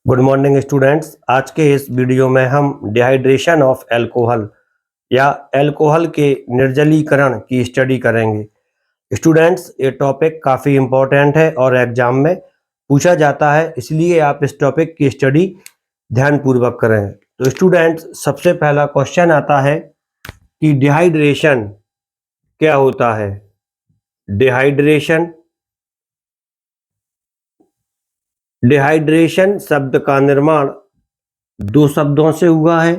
Good morning students. आज के इस वीडियो में हम डिहाइड्रेशन ऑफ अल्कोहल या अल्कोहल के निर्जलीकरण की स्टडी करेंगे। स्टूडेंट्स, ये टॉपिक काफ़ी इम्पोर्टेंट है और एग्जाम में पूछा जाता है, इसलिए आप इस टॉपिक की स्टडी ध्यानपूर्वक करें। तो स्टूडेंट्स, सबसे पहला क्वेश्चन आता है कि डिहाइड्रेशन क्या होता है। डिहाइड्रेशन शब्द का निर्माण दो शब्दों से हुआ है।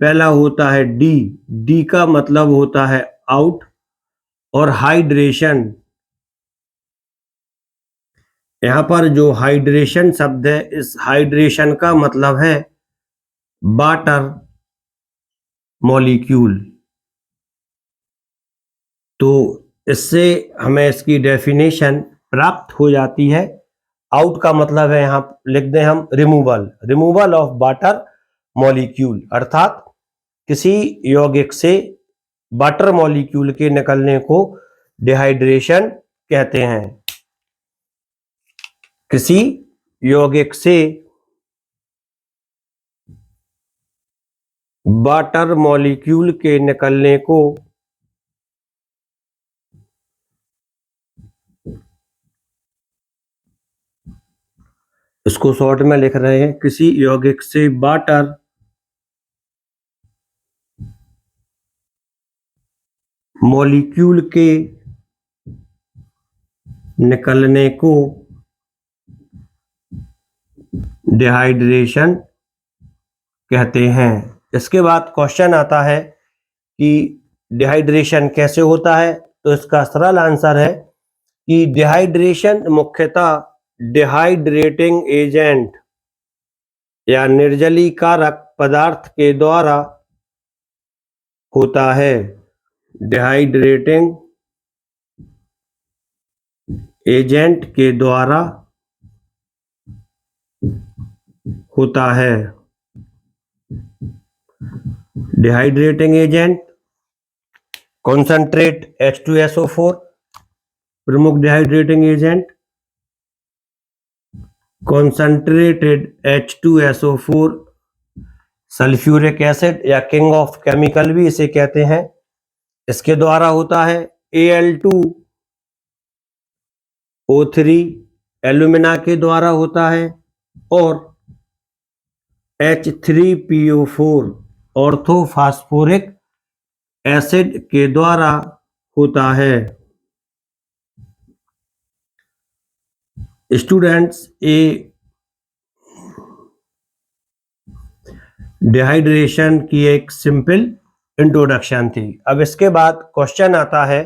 पहला होता है डी का मतलब होता है आउट, और हाइड्रेशन, यहाँ पर जो हाइड्रेशन शब्द है, इस हाइड्रेशन का मतलब है वाटर मॉलिक्यूल। तो इससे हमें इसकी डेफिनेशन प्राप्त हो जाती है। आउट का मतलब है, यहाँ लिख दें हम, रिमूवल ऑफ वाटर मॉलिक्यूल, अर्थात किसी यौगिक से वाटर मॉलिक्यूल के निकलने को डिहाइड्रेशन कहते हैं। किसी यौगिक से वाटर मॉलिक्यूल के निकलने को इसको शॉर्ट में लिख रहे हैं, किसी यौगिक से वाटर मॉलिक्यूल के निकलने को डिहाइड्रेशन कहते हैं। इसके बाद क्वेश्चन आता है कि डिहाइड्रेशन कैसे होता है। तो इसका सरल आंसर है कि डिहाइड्रेशन मुख्यतः डिहाइड्रेटिंग एजेंट या निर्जलीकारक पदार्थ के द्वारा होता है। डिहाइड्रेटिंग एजेंट के द्वारा होता है। डिहाइड्रेटिंग एजेंट कॉन्सेंट्रेट H2SO4 प्रमुख dehydrating agent, concentrated H2SO4 sulphuric acid या किंग ऑफ केमिकल भी इसे कहते हैं। इसके द्वारा होता है। Al2O3 एल्यूमिना के द्वारा होता है, और H3PO4 ऑर्थोफॉस्फोरिक एसिड के द्वारा होता है। स्टूडेंट्स, ये डिहाइड्रेशन की एक सिंपल इंट्रोडक्शन थी। अब इसके बाद क्वेश्चन आता है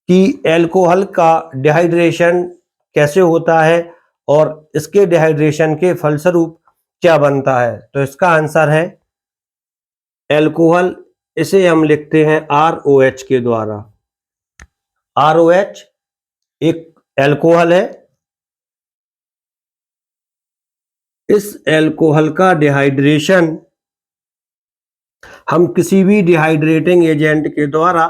कि अल्कोहल का डिहाइड्रेशन कैसे होता है और इसके डिहाइड्रेशन के फलस्वरूप क्या बनता है। तो इसका आंसर है अल्कोहल, इसे हम लिखते हैं ROH के द्वारा। ROH एक अल्कोहल है। इस अल्कोहल का डिहाइड्रेशन हम किसी भी डिहाइड्रेटिंग एजेंट के द्वारा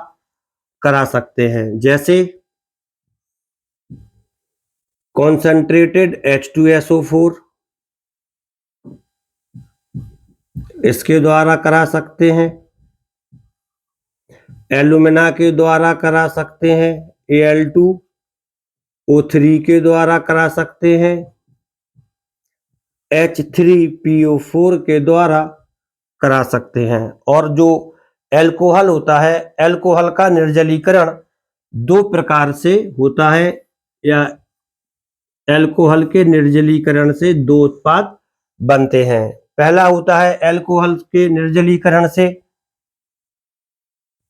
करा सकते हैं, जैसे कॉन्सेंट्रेटेड H2SO4 इसके द्वारा करा सकते हैं, एल्यूमिना के द्वारा करा सकते हैं, Al2O3 के द्वारा करा सकते हैं, H3PO4 के द्वारा करा सकते हैं। और जो अल्कोहल होता है, अल्कोहल का निर्जलीकरण दो प्रकार से होता है, या अल्कोहल के निर्जलीकरण से दो उत्पाद बनते हैं। पहला होता है अल्कोहल के निर्जलीकरण से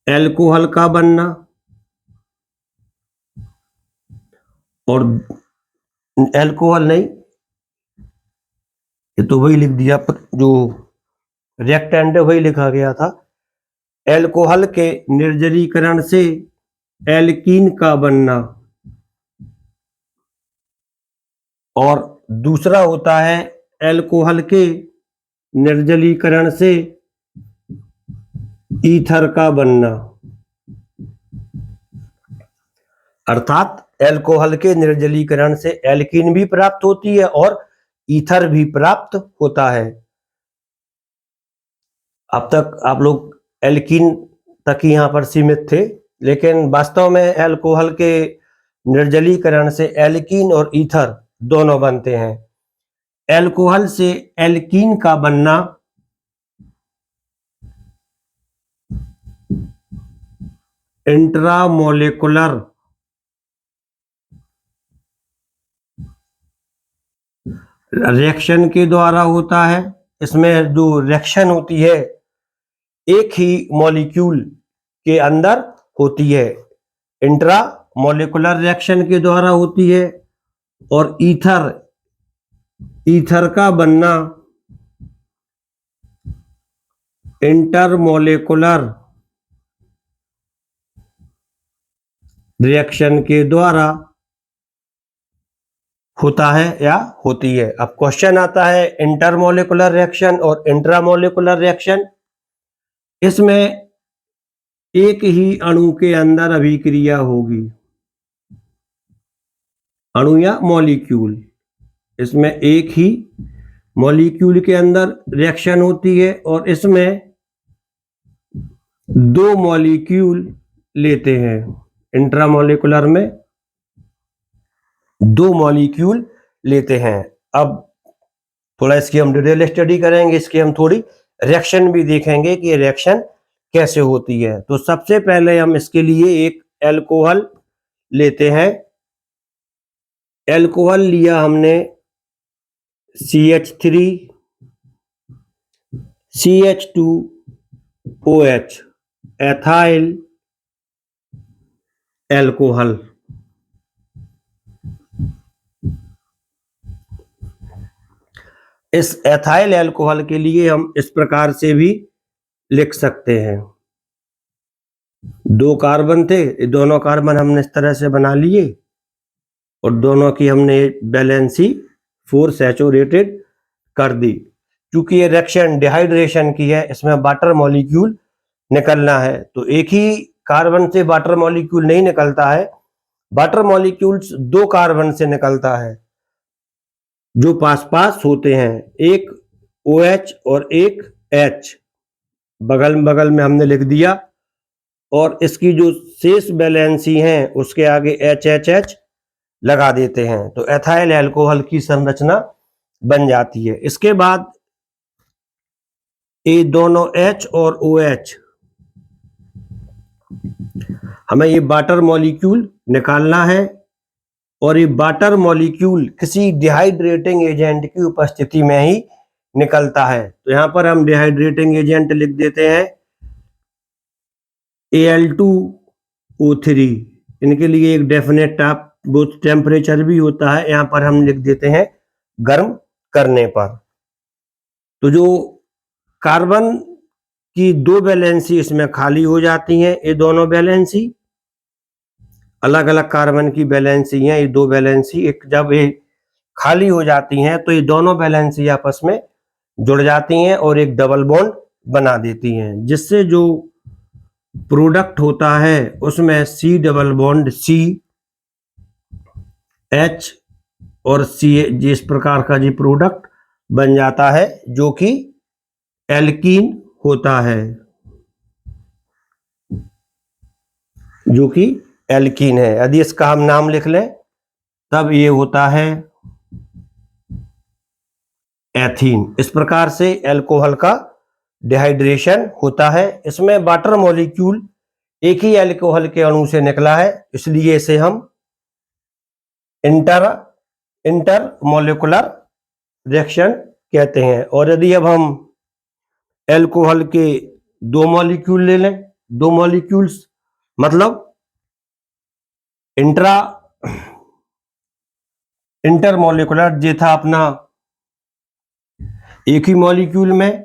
अल्कोहल का बनना, और अल्कोहल नहीं, ये तो वही लिख दिया, पर जो रिएक्टेंट है वही लिखा गया था। अल्कोहल के निर्जलीकरण से एल्कीन का बनना, और दूसरा होता है अल्कोहल के निर्जलीकरण से ईथर का बनना, अर्थात अल्कोहल के निर्जलीकरण से एल्कीन भी प्राप्त होती है और ईथर भी प्राप्त होता है। अब तक आप लोग एल्कीन तक ही यहाँ पर सीमित थे, लेकिन वास्तव में अल्कोहल के निर्जलीकरण से एल्कीन और ईथर दोनों बनते हैं। अल्कोहल से एल्कीन का बनना इंट्रामोलेकुलर रिएक्शन के द्वारा होता है। इसमें जो रिएक्शन होती है एक ही मॉलिक्यूल के अंदर होती है, इंट्रा मॉलिक्यूलर रिएक्शन के द्वारा होती है। और ईथर का बनना इंटरमोलेकुलर रिएक्शन के द्वारा होता है या होती है। अब क्वेश्चन आता है इंटरमोलेकुलर रिएक्शन और इंट्रामोलेकुलर रिएक्शन। इसमें एक ही अणु के अंदर अभिक्रिया होगी, अणु या मॉलिक्यूल। इसमें एक ही मॉलिक्यूल के अंदर रिएक्शन होती है और इसमें दो मॉलिक्यूल लेते हैं। इंट्रामोलेकुलर में दो मॉलिक्यूल लेते हैं। अब थोड़ा इसकी हम डिटेल स्टडी करेंगे, इसकी हम थोड़ी रिएक्शन भी देखेंगे कि रिएक्शन कैसे होती है। तो सबसे पहले हम इसके लिए एक अल्कोहल लेते हैं। अल्कोहल लिया हमने CH3 CH2OH, एथाइल अल्कोहल। इस एथाइल अल्कोहल के लिए हम इस प्रकार से भी लिख सकते हैं। दो कार्बन थे, दोनों कार्बन हमने इस तरह से बना लिए और दोनों की हमने वैलेंसी 4 सैचुरेटेड कर दी। क्योंकि ये रिएक्शन डिहाइड्रेशन की है, इसमें वाटर मॉलिक्यूल निकलना है, तो एक ही कार्बन से वाटर मॉलिक्यूल नहीं निकलता है। वाटर मॉलिक्यूल्स दो कार्बन से निकलता है जो पास पास होते हैं, एक OH और एक H। बगल बगल में हमने लिख दिया और इसकी जो शेष वैलेंसी हैं उसके आगे HHH लगा देते हैं, तो एथाइल अल्कोहल की संरचना बन जाती है। इसके बाद ये दोनों H और OH, हमें ये वाटर मॉलिक्यूल निकालना है और ये वाटर मॉलिक्यूल किसी डिहाइड्रेटिंग एजेंट की उपस्थिति में ही निकलता है। तो यहाँ पर हम डिहाइड्रेटिंग एजेंट लिख देते हैं Al2O3। इनके लिए एक डेफिनेट टेम्परेचर भी होता है, यहाँ पर हम लिख देते हैं गर्म करने पर। तो जो कार्बन की दो वैलेंसी इसमें खाली हो जाती हैं, ये दोनों वैलेंसी अलग अलग कार्बन की वैलेंसी हैं, ये दो वैलेंसी एक जब ये खाली हो जाती हैं तो ये दोनों वैलेंसी आपस में जुड़ जाती हैं और एक डबल बॉन्ड बना देती हैं, जिससे जो प्रोडक्ट होता है उसमें C double bond C H और C जिस प्रकार का जी प्रोडक्ट बन जाता है जो कि एल्कीन होता है, जो कि एल्कीन है। यदि इसका हम नाम लिख लें तब ये होता है एथीन। इस प्रकार से अल्कोहल का डिहाइड्रेशन होता है। इसमें वाटर मॉलिक्यूल एक ही अल्कोहल के अणु से निकला है, इसलिए इसे हम इंटरमोलेकुलर रिएक्शन कहते हैं। और यदि अब हम अल्कोहल के दो मॉलिक्यूल ले लें, दो मॉलिक्यूल्स मतलब इंटरमोलेकुलर जे था अपना एक ही मॉलिक्यूल में,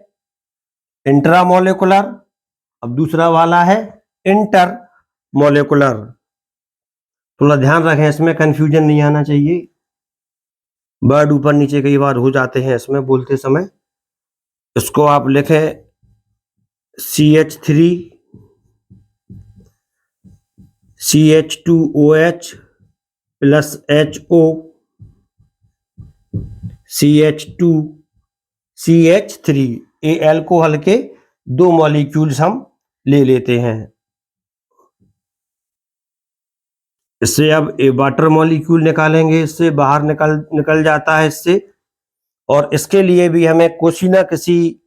इंट्रामोलेकुलर, अब दूसरा वाला है इंटरमोलेकुलर। थोड़ा ध्यान रखें, इसमें कंफ्यूजन नहीं आना चाहिए, वर्ड ऊपर नीचे कई बार हो जाते हैं इसमें बोलते समय। इसको आप लिखें CH3 CH2OH plus HO CH2CH3, ये एल्कोहल के 2 मॉलिक्यूल्स हम ले लेते हैं। इससे अब ये वाटर मॉलिक्यूल निकालेंगे, इससे बाहर निकल जाता है इससे। और इसके लिए भी हमें किसी न किसी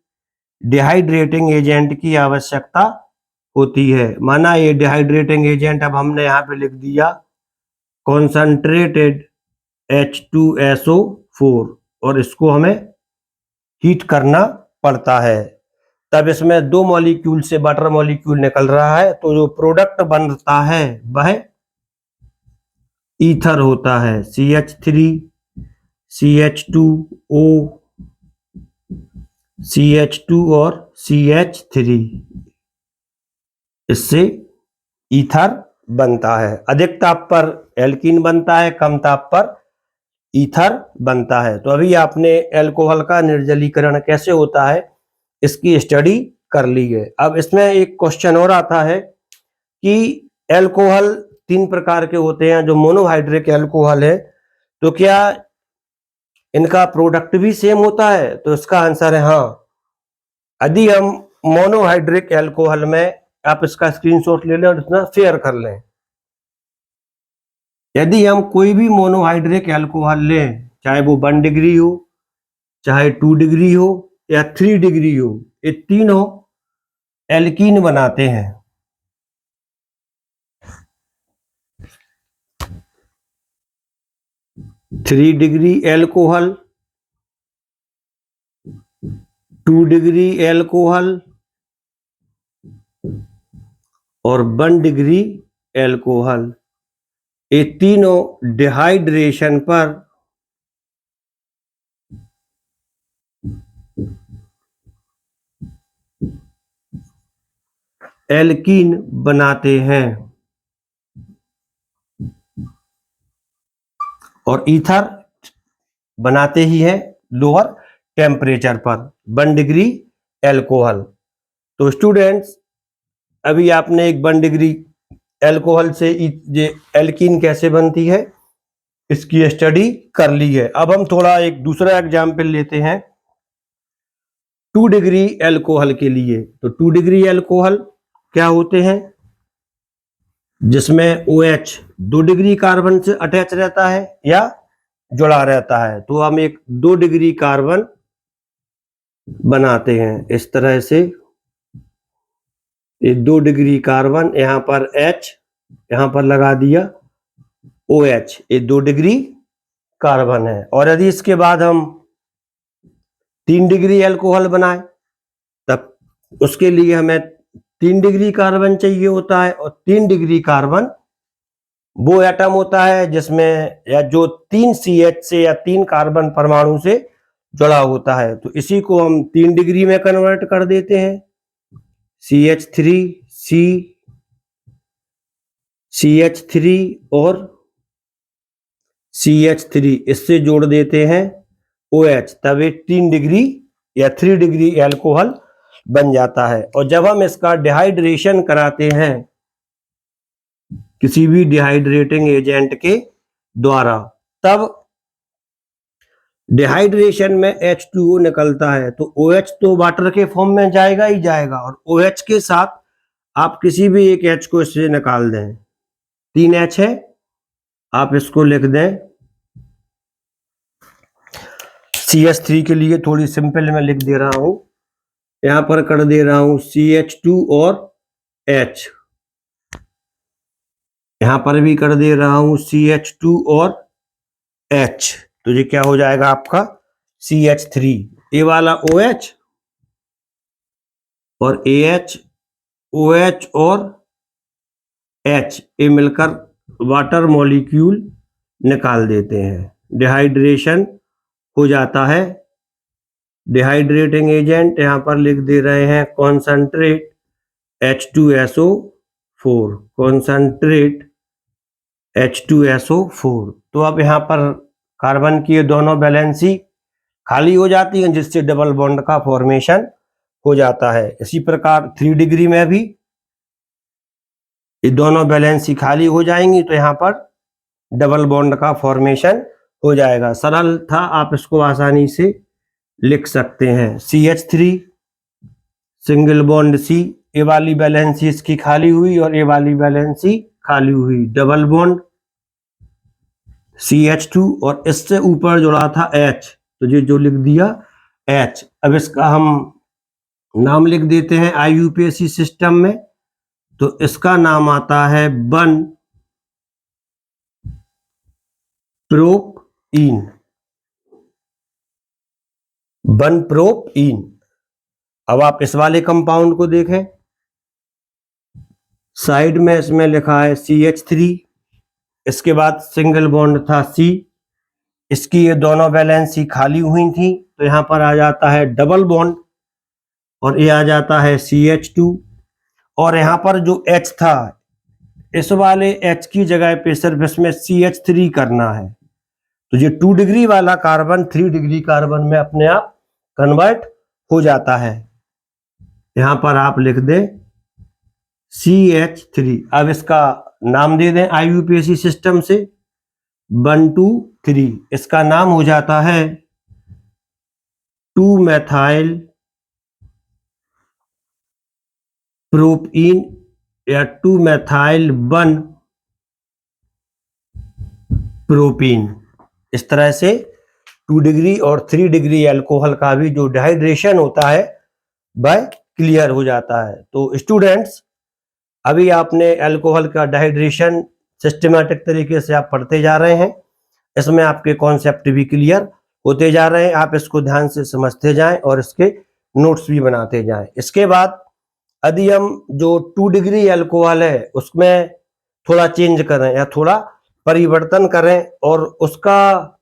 डिहाइड्रेटिंग एजेंट की आवश्यकता होती है। माना ये डिहाइड्रेटिंग एजेंट अब हमने यहाँ पे लिख दिया कॉन्सनट्रेटेड H2SO4, और इसको हमें हीट करना पड़ता है। तब इसमें 2 मॉलिक्यूल से वाटर मॉलिक्यूल निकल रहा है, तो जो प्रोडक्ट बनता है वह ईथर होता है, CH3 CH2O CH2 और CH3, इससे ईथर बनता है। अधिक ताप पर एल्कीन बनता है, कम ताप पर ईथर बनता है। तो अभी आपने एल्कोहल का निर्जलीकरण कैसे होता है इसकी स्टडी कर ली है। अब इसमें एक क्वेश्चन और आता है कि एल्कोहल 3 प्रकार के होते हैं जो मोनोहाइड्रिक एल्कोहल है, तो क्या इनका प्रोडक्ट भी सेम होता है? तो इसका आंसर है हाँ। यदि हम मोनोहाइड्रिक एल्कोहल में, आप इसका स्क्रीनशॉट ले लें और इसमें शेयर कर लें, यदि हम कोई भी मोनोहाइड्रिक एल्कोहल लें, चाहे वो 1 डिग्री हो, चाहे 2 डिग्री हो या 3 डिग्री हो, ये तीनों एल्कीन बनाते हैं। Three degree alcohol, 2 degree alcohol और 1 डिग्री एल्कोहल, ये तीनों डिहाइड्रेशन पर एल्कीन बनाते हैं। और ईथर बनाते ही है लोअर टेम्परेचर पर, 1 डिग्री एल्कोहल। तो स्टूडेंट्स, अभी आपने एक 1 डिग्री एल्कोहल से ये एल्कीन कैसे बनती है इसकी स्टडी कर ली है। अब हम थोड़ा एक दूसरा एग्जाम्पल लेते हैं 2 डिग्री एल्कोहल के लिए। तो 2 डिग्री एल्कोहल क्या होते हैं? जिसमें OH 2 डिग्री कार्बन से अटैच रहता है या जुड़ा रहता है। तो हम एक 2 डिग्री कार्बन बनाते हैं इस तरह से। ये 2 डिग्री कार्बन, यहाँ पर H, यहाँ पर लगा दिया OH, ये 2 डिग्री कार्बन है। और यदि इसके बाद हम 3 डिग्री एल्कोहल बनाए, तब उसके लिए हमें 3 डिग्री कार्बन चाहिए होता है। और 3 डिग्री कार्बन वो एटम होता है जिसमें या जो 3 CH से या 3 कार्बन परमाणु से जुड़ा होता है। तो इसी को हम 3 डिग्री में कन्वर्ट कर देते हैं, CH3C CH3 और CH3, इससे जोड़ देते हैं OH, तब एक 3 डिग्री या 3 डिग्री एल्कोहल बन जाता है। और जब हम इसका डिहाइड्रेशन कराते हैं किसी भी डिहाइड्रेटिंग एजेंट के द्वारा, तब डिहाइड्रेशन में H2O निकलता है। तो OH तो वाटर के फॉर्म में जाएगा ही जाएगा, और OH के साथ आप किसी भी एक H को इससे निकाल दें। 3 H है, आप इसको लिख दें। CH3 के लिए थोड़ी सिंपल मैं लिख दे रहा हूं, यहां पर कर दे रहा हूं CH2 और H, यहां पर भी कर दे रहा हूं CH2 और H। तो ये क्या हो जाएगा आपका CH3, ये वाला OH और AH, OH और H, ये मिलकर वाटर मॉलिक्यूल निकाल देते हैं। डिहाइड्रेशन हो जाता है। डिहाइड्रेटिंग एजेंट यहां पर लिख दे रहे हैं कॉन्सनट्रेट H2SO4, कॉन्सनट्रेट H2SO4। तो अब यहाँ पर कार्बन की ये दोनों वैलेंसी खाली हो जाती हैं, जिससे डबल बॉन्ड का फॉर्मेशन हो जाता है। इसी प्रकार 3 डिग्री में भी ये दोनों वैलेंसी खाली हो जाएंगी, तो यहाँ पर डबल बॉन्ड का फॉर्मेशन हो जाएगा। सरल था, आप इसको आसानी से लिख सकते हैं। CH3 सिंगल बॉन्ड C, ए वाली वैलेंसी इसकी खाली हुई और ए वाली वैलेंसी खाली हुई, डबल बॉन्ड CH2 और इससे ऊपर जुड़ा था H, तो ये जो लिख दिया H। अब इसका हम नाम लिख देते हैं IUPAC सिस्टम में, तो इसका नाम आता है 1-प्रोपीन। 1-प्रोपीन। अब आप इस वाले कंपाउंड को देखें, साइड में इसमें लिखा है CH3, इसके बाद सिंगल बॉन्ड था C, इसकी ये दोनों वैलेंसी खाली हुई थी, तो यहां पर आ जाता है डबल बॉन्ड और ये आ जाता है CH2, और यहां पर जो H था, इस वाले H की जगह पे सिर्फ इसमें CH3 करना है, तो ये 2 डिग्री वाला कार्बन 3 डिग्री कार्बन में अपने आप कन्वर्ट हो जाता है। यहां पर आप लिख दें CH3। अब इसका नाम दे दें IUPAC सिस्टम से 1 2 3, इसका नाम हो जाता है 2-मेथाइल प्रोपीन या 2-मेथाइल 1 प्रोपीन। इस तरह से 2 डिग्री और 3 डिग्री अल्कोहल का भी जो डिहाइड्रेशन होता है वह क्लियर हो जाता है। तो स्टूडेंट्स, अभी आपने अल्कोहल का डिहाइड्रेशन सिस्टमैटिक तरीके से आप पढ़ते जा रहे हैं, इसमें आपके कॉन्सेप्ट भी क्लियर होते जा रहे हैं, आप इसको ध्यान से समझते जाएं और इसके नोट्स भी बनाते जाएं। इसके बाद यदि हम जो 2 डिग्री अल्कोहल है उसमें थोड़ा चेंज करें या थोड़ा परिवर्तन करें और उसका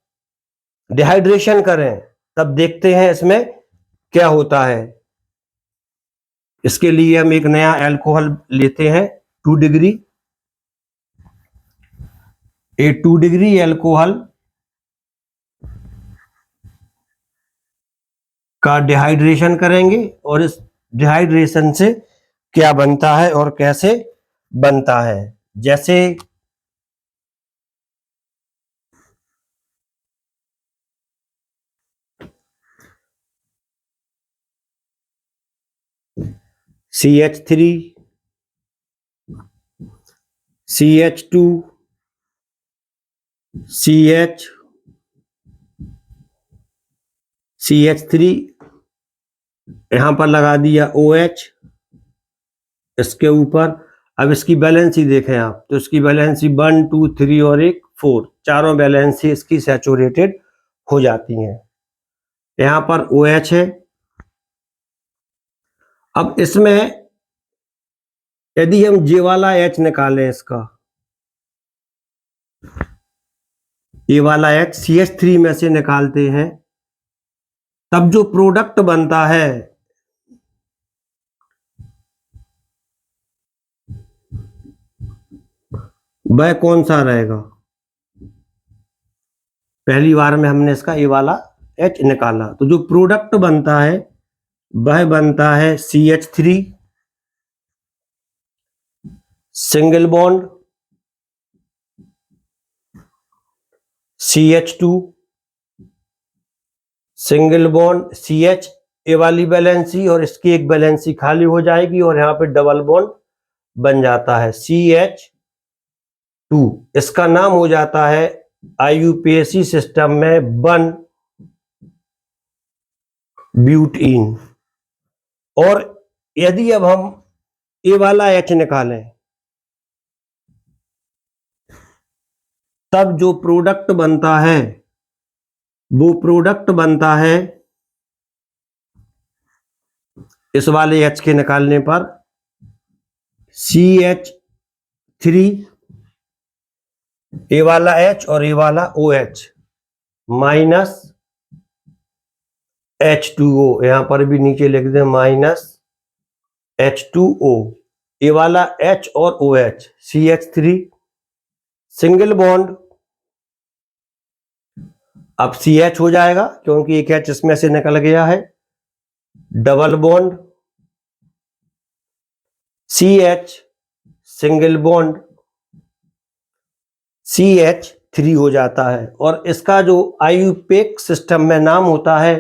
डिहाइड्रेशन करें, तब देखते हैं इसमें क्या होता है। इसके लिए हम एक नया अल्कोहल लेते हैं 2 डिग्री। ए 2 डिग्री अल्कोहल का डिहाइड्रेशन करेंगे और इस डिहाइड्रेशन से क्या बनता है और कैसे बनता है। जैसे CH3 CH2 CH CH3, यहां पर लगा दिया OH इसके ऊपर। अब इसकी बैलेंसी देखें आप, तो इसकी बैलेंसी 1 2 3 और एक 4, चारों बैलेंसी इसकी सैचुरेटेड हो जाती हैं। यहां पर OH है। अब इसमें यदि हम जे वाला H निकालें, इसका ये वाला H CH3 में से निकालते हैं, तब जो प्रोडक्ट बनता है वह कौन सा रहेगा। पहली बार में हमने इसका ये वाला H निकाला, तो जो प्रोडक्ट बनता है वह बनता है CH3 single bond CH2 single bond CH, ए वाली बैलेंसी और इसकी एक बैलेंसी खाली हो जाएगी और यहाँ पे डबल बॉन्ड बन जाता है CH2। इसका नाम हो जाता है IUPAC सिस्टम में 1-ब्यूटीन। और यदि अब हम ए वाला H निकालें, तब जो प्रोडक्ट बनता है वो प्रोडक्ट बनता है इस वाले H के निकालने पर CH3, ए वाला H और ए वाला OH माइनस H2O, यहां पर भी नीचे लिख दें माइनस H2O। ए वाला H और OH CH3 सिंगल बॉन्ड, अब CH हो जाएगा क्योंकि एक H इसमें से निकल गया है, double bond CH single bond CH 3 हो जाता है। और इसका जो आईयूपेक सिस्टम में नाम होता है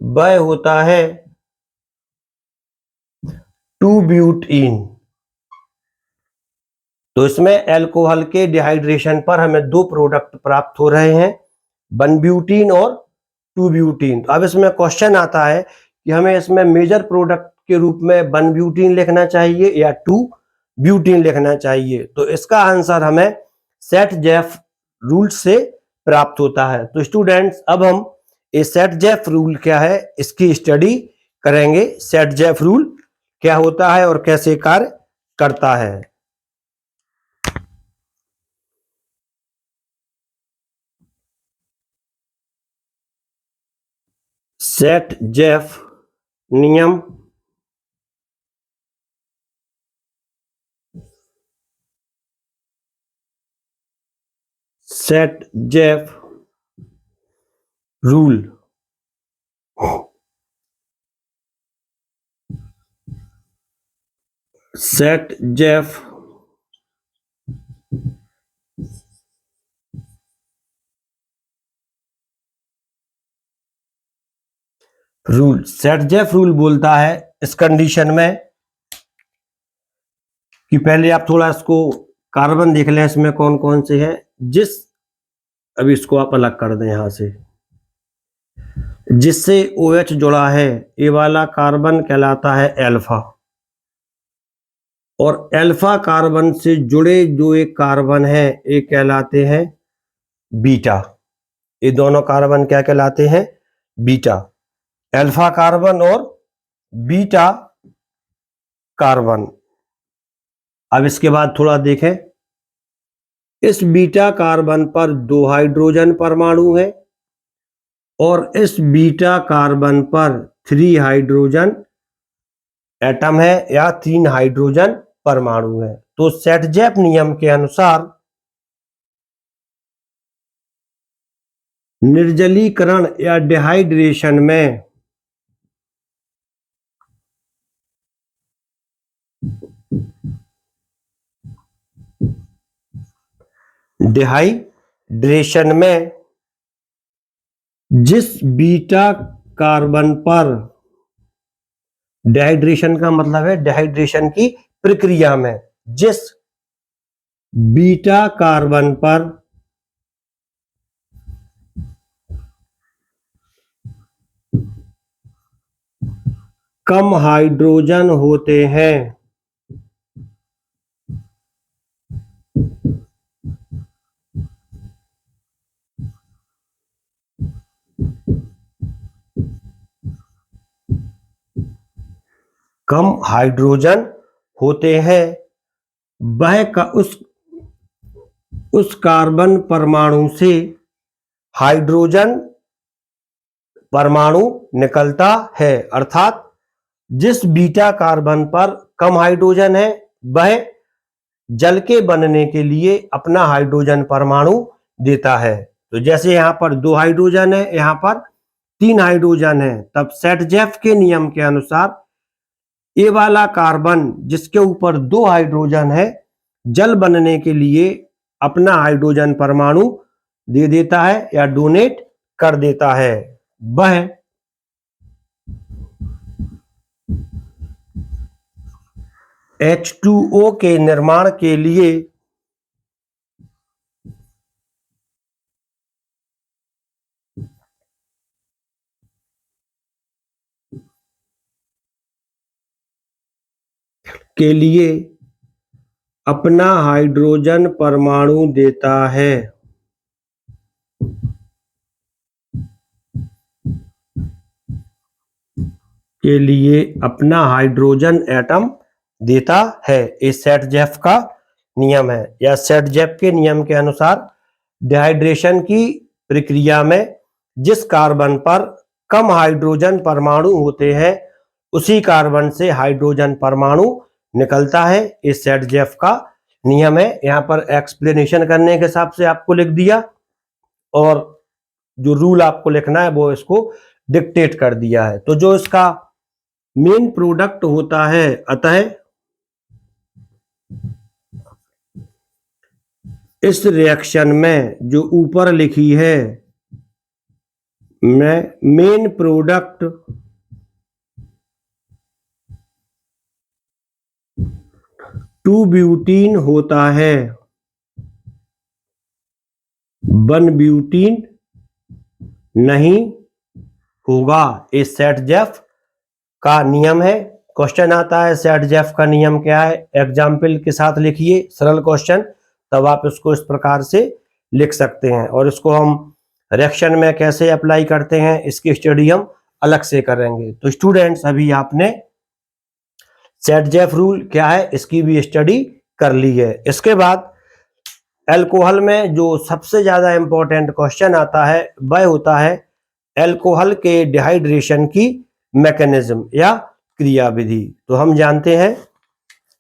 वह होता है 2-ब्यूटीन। तो इसमें एल्कोहल के डिहाइड्रेशन पर हमें 2 प्रोडक्ट प्राप्त हो रहे हैं, 1-ब्यूटीन और 2-ब्यूटीन। तो अब इसमें क्वेश्चन आता है कि हमें इसमें मेजर प्रोडक्ट के रूप में 1-ब्यूटीन लिखना चाहिए या 2-ब्यूटीन लिखना चाहिए। तो इसका आंसर हमें सेट-जेफ रूल से प्राप्त होता है। तो स्टूडेंट्स, अब हम ये सेट-जेफ रूल क्या है इसकी स्टडी करेंगे। सेट-जेफ रूल क्या होता है और कैसे कार्य करता है। सेट-जेफ नियम set-Jeff rule set-Jeff rule set-Jeff rule बोलता है इस कंडीशन में कि पहले आप थोड़ा इसको कार्बन देख लें, इसमें कौन कौन से हैं। अभी इसको आप अलग कर दें यहां से, जिससे OH जुड़ा है ये वाला कार्बन कहलाता है एल्फा, और एल्फा कार्बन से जुड़े जो एक कार्बन है ये कहलाते हैं बीटा। ये दोनों कार्बन क्या कहलाते हैं? बीटा। एल्फा कार्बन और बीटा कार्बन। अब इसके बाद थोड़ा देखें, इस बीटा कार्बन पर 2 हाइड्रोजन परमाणु है और इस बीटा कार्बन पर 3 हाइड्रोजन एटम है या 3 हाइड्रोजन परमाणु है। तो सेट-जेफ नियम के अनुसार निर्जलीकरण या डिहाइड्रेशन में जिस बीटा कार्बन पर, डिहाइड्रेशन का मतलब है डिहाइड्रेशन की प्रक्रिया में, जिस बीटा कार्बन पर कम हाइड्रोजन होते हैं वह का उस कार्बन परमाणु से हाइड्रोजन परमाणु निकलता है। अर्थात जिस बीटा कार्बन पर कम हाइड्रोजन है वह जल के बनने के लिए अपना हाइड्रोजन परमाणु देता है। तो जैसे यहाँ पर 2 हाइड्रोजन है, यहाँ पर 3 हाइड्रोजन है, तब सेट-जेफ के नियम के अनुसार ये वाला कार्बन जिसके ऊपर 2 हाइड्रोजन है जल बनने के लिए अपना हाइड्रोजन परमाणु दे देता है या डोनेट कर देता है। वह H2O के निर्माण के लिए अपना हाइड्रोजन परमाणु देता है। के लिए अपना हाइड्रोजन एटम देता है। ये सेट-जेफ का नियम है, या सेट-जेफ के नियम के अनुसार डिहाइड्रेशन की प्रक्रिया में जिस कार्बन पर कम हाइड्रोजन परमाणु होते हैं उसी कार्बन से हाइड्रोजन परमाणु निकलता है। ये सेट-जेफ का नियम है। यहाँ पर एक्सप्लेनेशन करने के हिसाब से आपको लिख दिया, और जो रूल आपको लिखना है वो इसको डिक्टेट कर दिया है। तो जो इसका मेन प्रोडक्ट होता है, अतः इस रिएक्शन में जो ऊपर लिखी है में मेन प्रोडक्ट 2-ब्यूटीन होता है, 1-ब्यूटीन नहीं होगा। इस सेट-जेफ का नियम है। क्वेश्चन आता है सेट-जेफ का नियम क्या है, एग्जाम्पल के साथ लिखिए सरल क्वेश्चन, तब आप इसको इस प्रकार से लिख सकते हैं। और इसको हम रिएक्शन में कैसे अप्लाई करते हैं इसकी स्टडी हम अलग से करेंगे। तो स्टूडेंट्स अभी आपने सेट-जेफ रूल क्या है इसकी भी स्टडी कर ली है। इसके बाद अल्कोहल में जो सबसे ज्यादा इंपॉर्टेंट क्वेश्चन आता है वह होता है अल्कोहल के डिहाइड्रेशन की मैकेनिज्म या क्रियाविधि। तो हम जानते हैं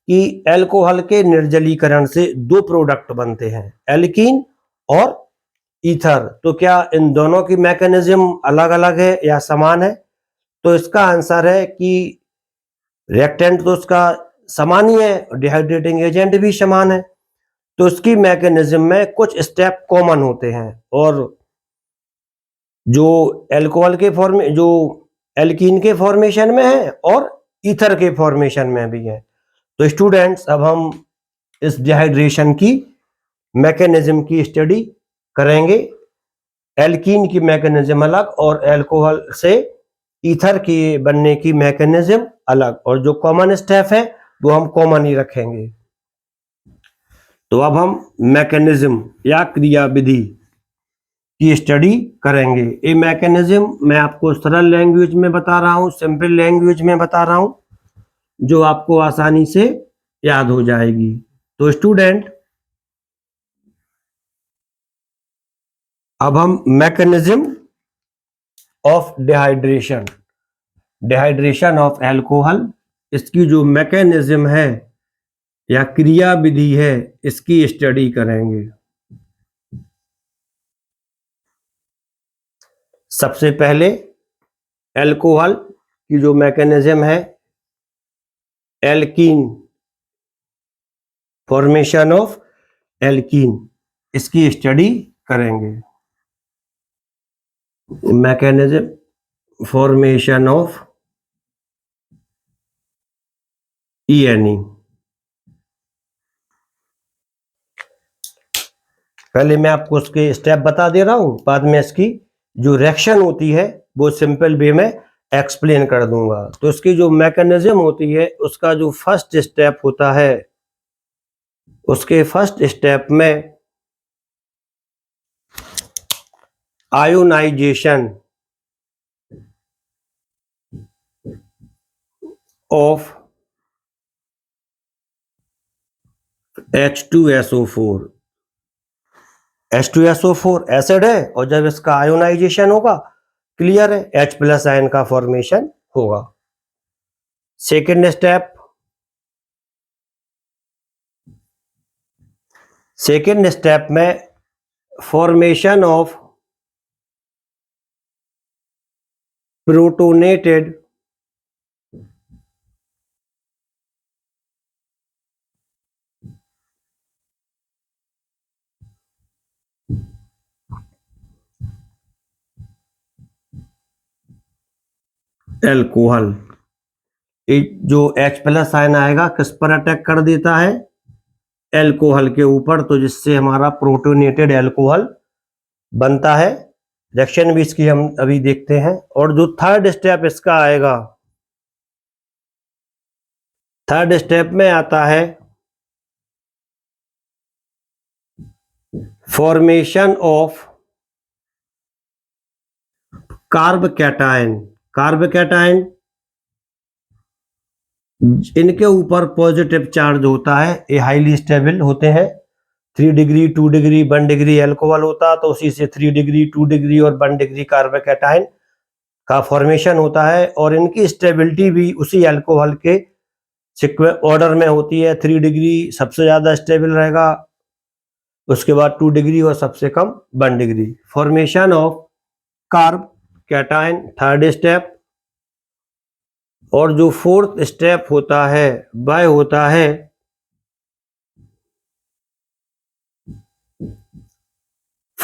कि अल्कोहल के निर्जलीकरण से दो प्रोडक्ट बनते हैं, एल्कीन और ईथर। तो क्या इन दोनों की मैकेनिज्म अलग अलग है या समान है? तो इसका आंसर है कि रिएक्टेंट तो उसका समान ही है, डिहाइड्रेटिंग एजेंट भी समान है, तो इसकी मैकेनिज्म में कुछ स्टेप कॉमन होते हैं। और जो अल्कोहल के जो एल्कीन के फॉर्मेशन में है और ईथर के फॉर्मेशन में भी है। तो स्टूडेंट्स अब हम इस डिहाइड्रेशन की मैकेनिज्म की स्टडी करेंगे। एल्कीन की मैकेनिज्म अलग और अल्कोहल से ईथर की बनने की मैकेनिज्म अलग, और जो कॉमन स्टेप है वो हम कॉमन ही रखेंगे। तो अब हम मैकेनिज्म या क्रियाविधि की स्टडी करेंगे। ये मैकेनिज्म मैं आपको सरल लैंग्वेज में बता रहा हूँ, सिंपल लैंग्वेज में बता रहा हूँ, जो आपको आसानी से याद हो जाएगी। तो स्टूडेंट अब हम mechanism of dehydration of alcohol, इसकी जो मैकेनिज्म है या क्रियाविधि है इसकी स्टडी करेंगे। सबसे पहले अल्कोहल की जो मैकेनिज्म है, एल्कीन, फॉर्मेशन ऑफ एल्कीन, इसकी स्टडी करेंगे। Mechanism formation of ENE। पहले मैं आपको उसके स्टेप बता दे रहा हूं, बाद में इसकी जो रिएक्शन होती है वो सिंपल वे में एक्सप्लेन कर दूंगा। तो इसकी जो मैकेनिज्म होती है उसका जो फर्स्ट स्टेप होता है, उसके फर्स्ट स्टेप में ionization of H2SO4। H2SO4 acid है और जब इसका आयोनाइजेशन होगा, क्लियर है, H+ आयन का फॉर्मेशन होगा। सेकेंड स्टेप में फॉर्मेशन ऑफ प्रोटोनेटेड अल्कोहल। जो H+ आयन आएगा किस पर अटैक कर देता है, अल्कोहल के ऊपर, तो जिससे हमारा प्रोटोनेटेड अल्कोहल बनता है। रिएक्शन भी इसकी हम अभी देखते हैं। और जो थर्ड स्टेप इसका आएगा, थर्ड स्टेप में आता है formation of carb cation. Carb cation इनके ऊपर पॉजिटिव चार्ज होता है, ये हाईली स्टेबल होते हैं। 3 डिग्री 2 डिग्री 1 डिग्री अल्कोहल होता, तो उसी से 3 डिग्री 2 डिग्री और 1 डिग्री कार्ब कैटायन का फॉर्मेशन होता है। और इनकी स्टेबिलिटी भी उसी अल्कोहल के ऑर्डर में होती है। 3 डिग्री सबसे ज्यादा स्टेबल रहेगा, उसके बाद 2 डिग्री और सबसे कम 1 degree. Formation of carb cation third step. और जो फोर्थ स्टेप होता है वह होता है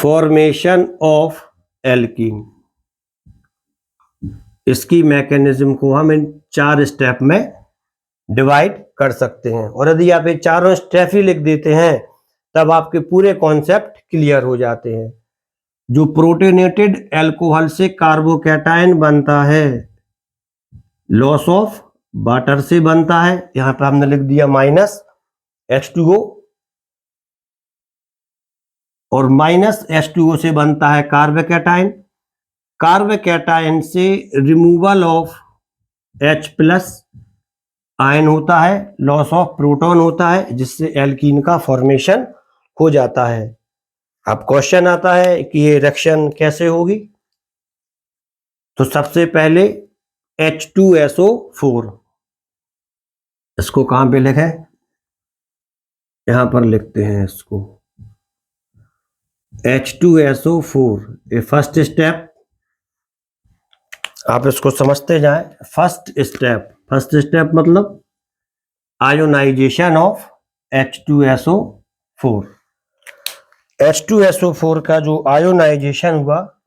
फॉर्मेशन ऑफ एल्कीन। इसकी मैकेनिज्म को हम इन 4 स्टेप में डिवाइड कर सकते हैं, और यदि आप ये चारों स्टेप ही लिख देते हैं तब आपके पूरे कॉन्सेप्ट क्लियर हो जाते हैं। जो प्रोटोनेटेड अल्कोहल से कार्बोकैटायन बनता है, लॉस ऑफ वाटर से बनता है, यहां पर हमने लिख दिया -H2O, और -H2O से बनता है कार्बोकैटायन। कार्बोकैटायन से रिमूवल ऑफ H+ आयन होता है, लॉस ऑफ प्रोटॉन होता है, जिससे एल्कीन का फॉर्मेशन हो जाता है। अब क्वेश्चन आता है कि ये रिएक्शन कैसे होगी। तो सबसे पहले H2SO4, इसको कहां पे लिखें, यहां पर लिखते हैं इसको H2SO4। ये फर्स्ट स्टेप, आप इसको समझते जाएं। फर्स्ट स्टेप मतलब आयोनाइजेशन ऑफ H2SO4। H2SO4 का जो आयोनाइजेशन हुआ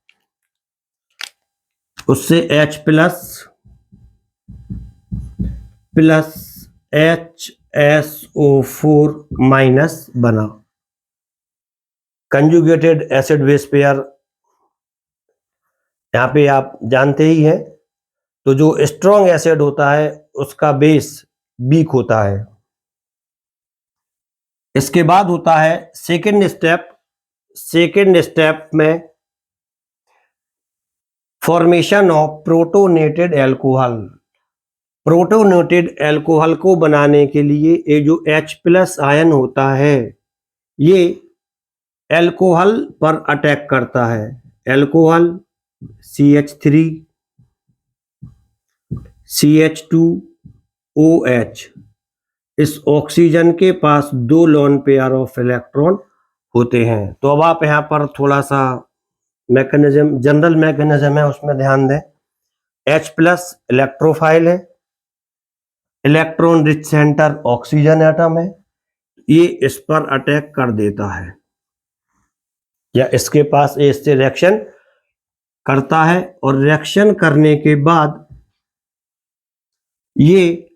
उससे H+ HSO4- बना। कंजुगेटेड एसिड बेस पेयर यहाँ पे आप जानते ही हैं। तो जो स्ट्रॉन्ग एसिड होता है उसका बेस वीक होता है। इसके बाद होता है सेकेंड स्टेप में formation of protonated alcohol. Protonated alcohol को बनाने के लिए ये जो H+ आयन होता है ये अल्कोहल पर अटैक करता है। अल्कोहल CH3 CH2OH, इस ऑक्सीजन के पास 2 लोन पेयर ऑफ इलेक्ट्रॉन होते हैं। तो अब आप यहाँ पर थोड़ा सा मैकेनिज्म, जनरल मैकेनिज्म है उसमें ध्यान दें। H+ इलेक्ट्रोफाइल है, electron rich centre oxygen atom है, ये इस पर अटैक कर देता है या इसके पास इससे रिएक्शन करता है, और रिएक्शन करने के बाद ये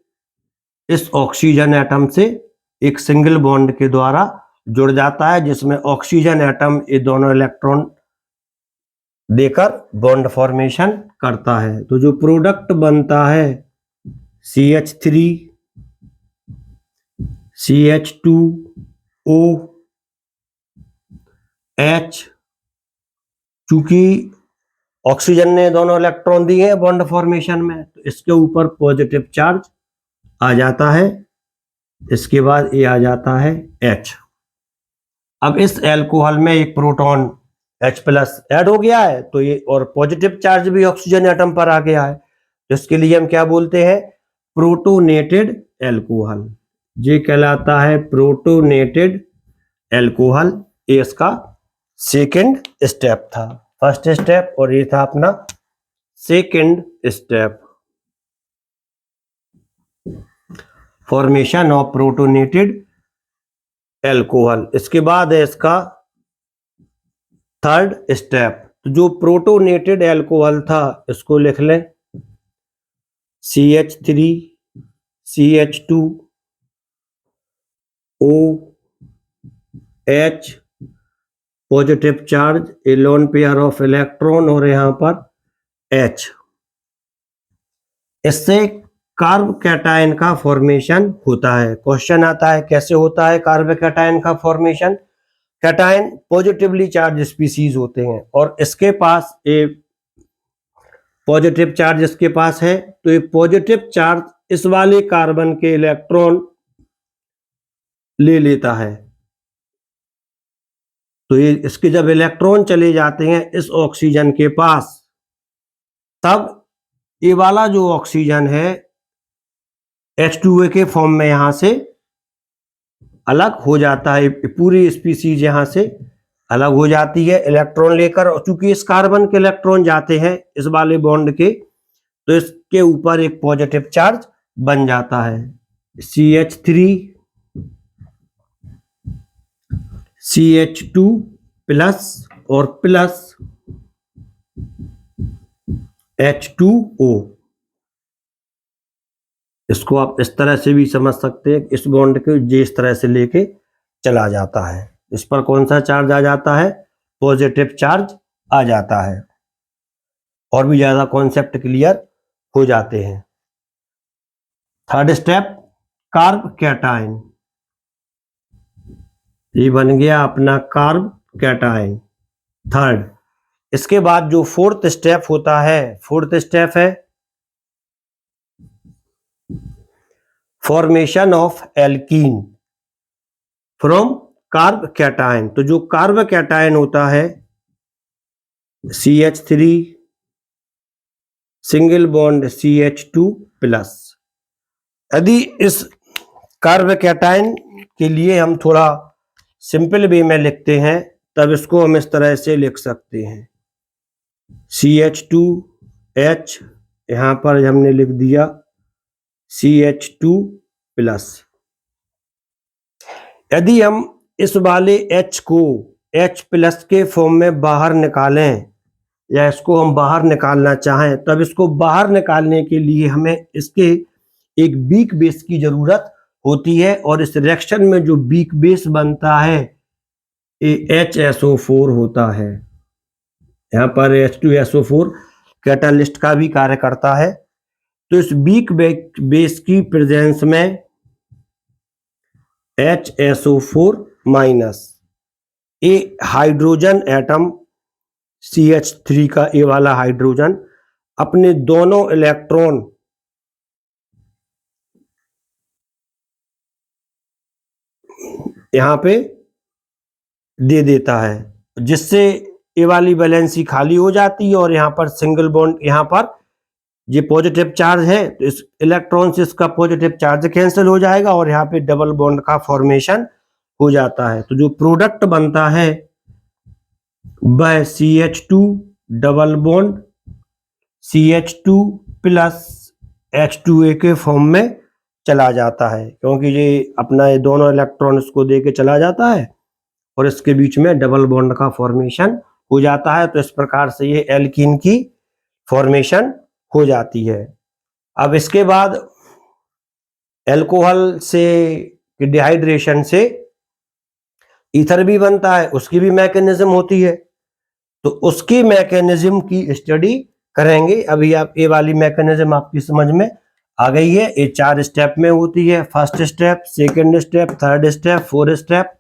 इस ऑक्सीजन एटम से एक सिंगल बॉन्ड के द्वारा जुड़ जाता है, जिसमें ऑक्सीजन एटम ये दोनों इलेक्ट्रॉन देकर बॉन्ड फॉर्मेशन करता है। तो जो प्रोडक्ट बनता है CH3 CH2OH, चूंकि ऑक्सीजन ने दोनों इलेक्ट्रॉन दिए हैं बॉन्ड फॉर्मेशन में, तो इसके ऊपर पॉजिटिव चार्ज आ जाता है। इसके बाद ये आ जाता है H। अब इस अल्कोहल में एक प्रोटॉन H+ ऐड हो गया है, तो ये और पॉजिटिव चार्ज भी ऑक्सीजन एटम पर आ गया है। इसके लिए हम क्या बोलते हैं, प्रोटोनेटेड अल्कोहल। ये कहलाता है प्रोटोनेटेड अल्कोहल। ये इसका सेकंड स्टेप था। फर्स्ट स्टेप और ये था अपना second step, formation of protonated alcohol. इसके बाद है इसका थर्ड स्टेप। तो जो प्रोटोनेटेड अल्कोहल था इसको लिख लें CH3 CH2OH, positive charge, A lone pair of electron, और यहां पर H। इससे कार्बोकैटायन का फॉर्मेशन होता है। क्वेश्चन आता है कैसे होता है कार्बोकैटायन का formation. Cation positively charge species होते हैं, और इसके पास ए पॉजिटिव चार्ज इसके पास है, तो ये पॉजिटिव चार्ज इस वाले कार्बन के इलेक्ट्रॉन ले लेता है। तो ये इसके जब इलेक्ट्रॉन चले जाते हैं इस ऑक्सीजन के पास, तब ये वाला जो ऑक्सीजन है H2O के फॉर्म में यहां से अलग हो जाता है। पूरी स्पीसीज यहां से अलग हो जाती है इलेक्ट्रॉन लेकर, और चूंकि इस कार्बन के इलेक्ट्रॉन जाते हैं इस वाले बॉन्ड के, तो इसके ऊपर एक पॉजिटिव चार्ज बन जाता है। CH3 CH2+ और प्लस H2O। इसको आप इस तरह से भी समझ सकते हैं, इस बॉन्ड को ये इस तरह से लेके चला जाता है, इस पर कौन सा चार्ज आ जाता है, पॉजिटिव चार्ज आ जाता है। और भी ज्यादा कॉन्सेप्ट क्लियर हो जाते हैं। Third step, carb cation. ये बन गया अपना कार्ब कैटायन थर्ड। इसके बाद जो फोर्थ स्टेप होता है, फोर्थ स्टेप है formation of alkene from carb cation. तो जो कार्ब कैटायन होता है CH3 single bond CH2 plus. यदि इस कार्ब कैटायन के लिए हम थोड़ा सिंपल वे में लिखते हैं, तब इसको हम इस तरह से लिख सकते हैं CH2H, यहां पर हमने लिख दिया CH2 प्लस। यदि हम इस वाले H को H प्लस के फॉर्म में बाहर निकालें, या इसको हम बाहर निकालना चाहें, तब इसको बाहर निकालने के लिए हमें इसके एक वीक बेस की जरूरत होती है। और इस रिएक्शन में जो वीक बेस बनता है ये HSO4 होता है। यहाँ पर H2SO4 कैटालिस्ट का भी कार्य करता है। तो इस वीक बेस की प्रेजेंस में HSO4 माइनस ए हाइड्रोजन एटम CH3 का ए वाला हाइड्रोजन अपने दोनों इलेक्ट्रॉन यहां पे दे देता है, जिससे ए वाली वैलेंसी खाली हो जाती है और यहाँ पर सिंगल बॉन्ड, यहाँ पर ये पॉजिटिव चार्ज है तो इस इलेक्ट्रॉन से इसका पॉजिटिव चार्ज कैंसिल हो जाएगा और यहाँ पे डबल बॉन्ड का फॉर्मेशन हो जाता है। तो जो प्रोडक्ट बनता है वह CH2 double bond CH2 plus H2A के फॉर्म में चला जाता है, क्योंकि ये अपना ये दोनों इलेक्ट्रॉन इसको दे के चला जाता है और इसके बीच में डबल बॉन्ड का फॉर्मेशन हो जाता है। तो इस प्रकार से ये एल्कीन की फॉर्मेशन हो जाती है। अब इसके बाद अल्कोहल से डिहाइड्रेशन से ईथर भी बनता है, उसकी भी मैकेनिज्म होती है, तो उसकी मैकेनिज्म की स्टडी करेंगे। अभी आप ये वाली मैकेनिज्म आपकी समझ में आ गई है। ये 4 स्टेप में होती है, first step, second step, third step, fourth step.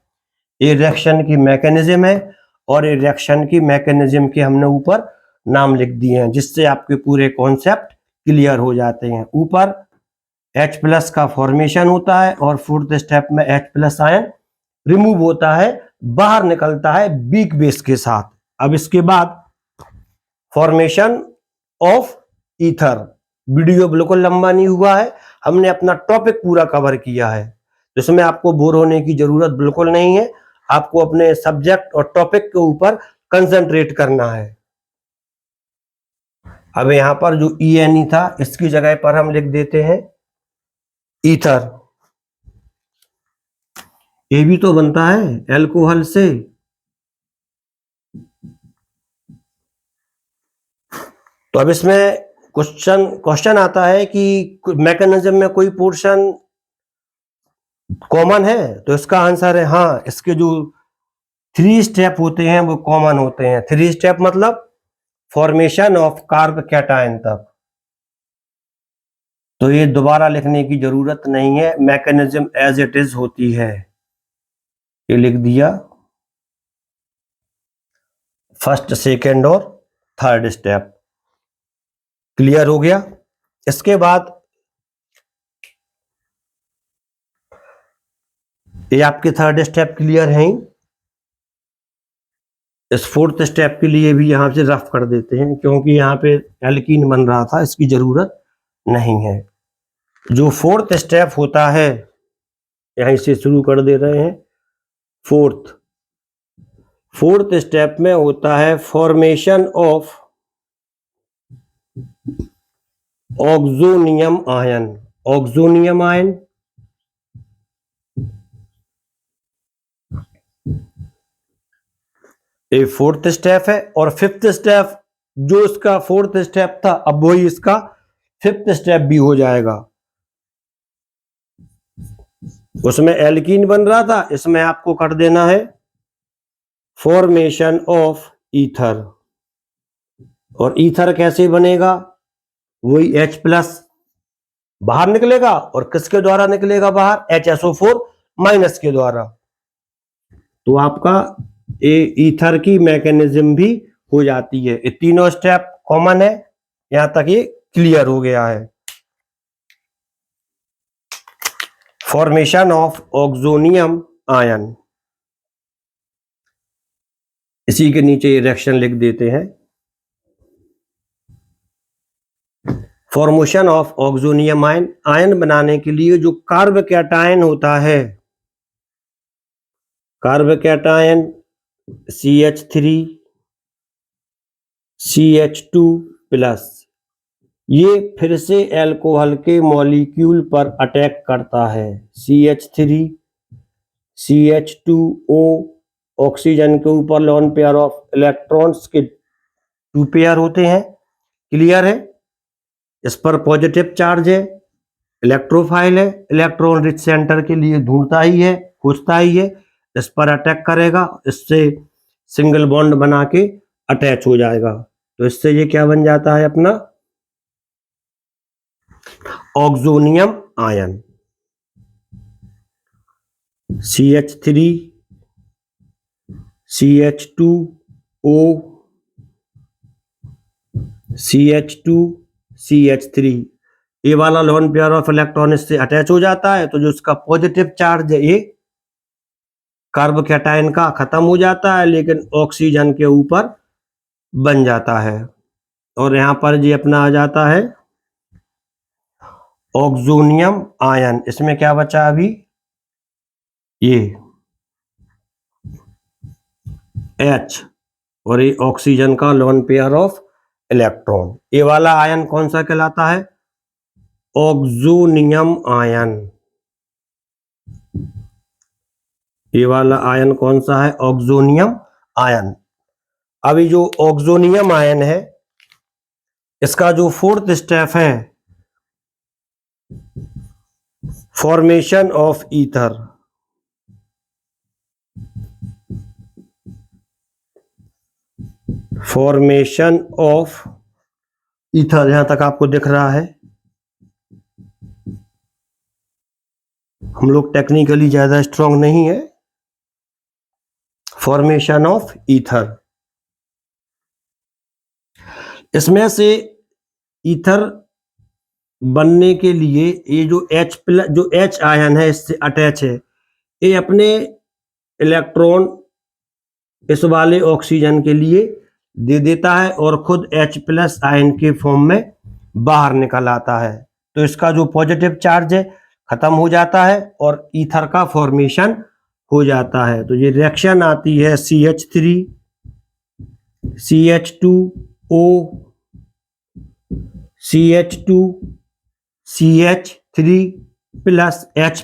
ये रिएक्शन की मैकेनिज्म है और ये रिएक्शन की मैकेनिज्म के हमने ऊपर नाम लिख दिए हैं, जिससे आपके पूरे कॉन्सेप्ट क्लियर हो जाते हैं। ऊपर H प्लस का फॉर्मेशन होता है और फोर्थ स्टेप में H प्लस आयन रिमूव होता है, बाहर निकलता है वीक बेस के साथ। अब इसके बाद फॉर्मेशन ऑफ ईथर। वीडियो बिल्कुल लंबा नहीं हुआ है, हमने अपना टॉपिक पूरा कवर किया है, जिसमें आपको बोर होने की जरूरत बिल्कुल नहीं है। आपको अपने सब्जेक्ट और टॉपिक के ऊपर कंसंट्रेट करना है। अब यहां पर जो ENE था इसकी जगह पर हम लिख देते हैं ईथर। ये भी तो बनता है अल्कोहल से। तो अब इसमें क्वेश्चन आता है कि मैकेनिज्म में कोई पोर्शन कॉमन है, तो इसका आंसर है हाँ, इसके जो 3 स्टेप होते हैं वो कॉमन होते हैं। 3 स्टेप मतलब फॉर्मेशन ऑफ कार्ब कैटायन तक, तो ये दोबारा लिखने की जरूरत नहीं है, मैकेनिज्म एज इट इज होती है। ये लिख दिया फर्स्ट, सेकेंड और थर्ड स्टेप। क्लियर हो गया। इसके बाद ये आपके थर्ड स्टेप क्लियर हैं। इस फोर्थ स्टेप के लिए भी यहां से रफ कर देते हैं, क्योंकि यहाँ पे एल्कीन बन रहा था, इसकी जरूरत नहीं है। जो फोर्थ स्टेप होता है यहीं से शुरू कर दे रहे हैं। फोर्थ स्टेप में होता है formation of oxonium ion. Oxonium ion ये फोर्थ स्टेप है और फिफ्थ स्टेप जो इसका फोर्थ स्टेप था अब वही इसका फिफ्थ स्टेप भी हो जाएगा। उसमें एल्कीन बन रहा था, इसमें आपको कर देना है फॉर्मेशन ऑफ ईथर। और ईथर कैसे बनेगा? वही H+ बाहर निकलेगा और किसके द्वारा निकलेगा बाहर? HSO4- के द्वारा। तो आपका ईथर की मैकेनिज्म भी हो जाती है। ये तीनों स्टेप कॉमन है, यहां तक ये क्लियर हो गया है। फॉर्मेशन ऑफ ऑक्सोनियम आयन, इसी के नीचे रिएक्शन लिख देते हैं। Formation of oxonium ion, ion बनाने के लिए जो कार्बोकैटायन होता है, कार्बोकैटायन CH3 CH2+, ये फिर से अल्कोहल के मॉलिक्यूल पर अटैक करता है। CH3 CH2O ऑक्सीजन के ऊपर लोन पेयर ऑफ इलेक्ट्रॉन्स के 2 पेयर होते हैं, क्लियर है। इस पर पॉजिटिव चार्ज है, इलेक्ट्रोफाइल है, इलेक्ट्रॉन रिच सेंटर के लिए ढूंढता ही है, खोजता ही है। इस पर अटैक करेगा, इससे सिंगल बॉन्ड बना के अटैच हो जाएगा। तो इससे ये क्या बन जाता है अपना oxonium ion. CH3 CH2O CH2 CH3, ये वाला लोन पेयर ऑफ इलेक्ट्रॉन इससे अटैच हो जाता है। तो जो इसका पॉजिटिव चार्ज है ये कार्बोकैटायन का खत्म हो जाता है, लेकिन ऑक्सीजन के ऊपर बन जाता है। और यहां पर जी अपना आ जाता है ऑक्सोनियम आयन। इसमें क्या बचा अभी? ये H और ये ऑक्सीजन का लोन पेयर ऑफ इलेक्ट्रॉन। ये वाला आयन कौन सा कहलाता है? Oxonium ion. ये वाला आयन कौन सा है? Oxonium ion. अभी जो ऑक्सोनियम आयन है इसका जो फोर्थ स्टेप है formation of ether, formation of ether, यहां तक आपको दिख रहा है। हम लोग टेक्निकली ज्यादा स्ट्रांग नहीं है। फॉर्मेशन ऑफ ईथर, इसमें से ईथर बनने के लिए ये जो H आयन है इससे अटैच है, ये अपने इलेक्ट्रॉन इस वाले ऑक्सीजन के लिए दे देता है और खुद H+ आयन के फॉर्म में बाहर निकल आता है। तो इसका जो पॉजिटिव चार्ज है खत्म हो जाता है और ईथर का फॉर्मेशन हो जाता है। तो ये रिएक्शन आती है CH3 CH2O CH2 CH3+ H+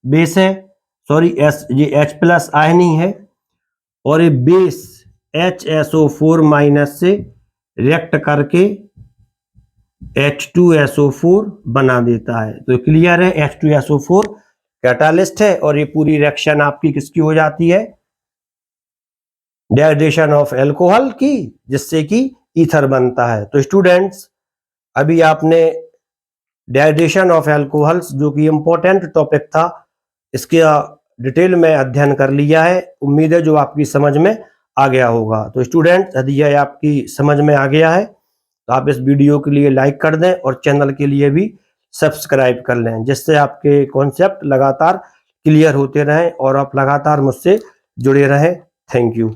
base है, सॉरी ये H+ आयन ही है और ये बेस HSO4- से रिएक्ट करके H2SO4 बना देता है। तो क्लियर है, H2SO4 कैटालिस्ट है और ये पूरी रिएक्शन आपकी किसकी हो जाती है? डिहाइड्रेशन ऑफ अल्कोहल की, जिससे कि ईथर बनता है। तो स्टूडेंट्स अभी आपने डिहाइड्रेशन ऑफ अल्कोहल्स जो कि इंपॉर्टेंट टॉपिक था इसके डिटेल में अध्ययन कर लिया है। उम्मीद है जो आपकी समझ में आ गया होगा। तो स्टूडेंट्स यदि यह आपकी समझ में आ गया है तो आप इस वीडियो के लिए लाइक कर दें और चैनल के लिए भी सब्सक्राइब कर लें, जिससे आपके कॉन्सेप्ट लगातार क्लियर होते रहें और आप लगातार मुझसे जुड़े रहें। Thank you.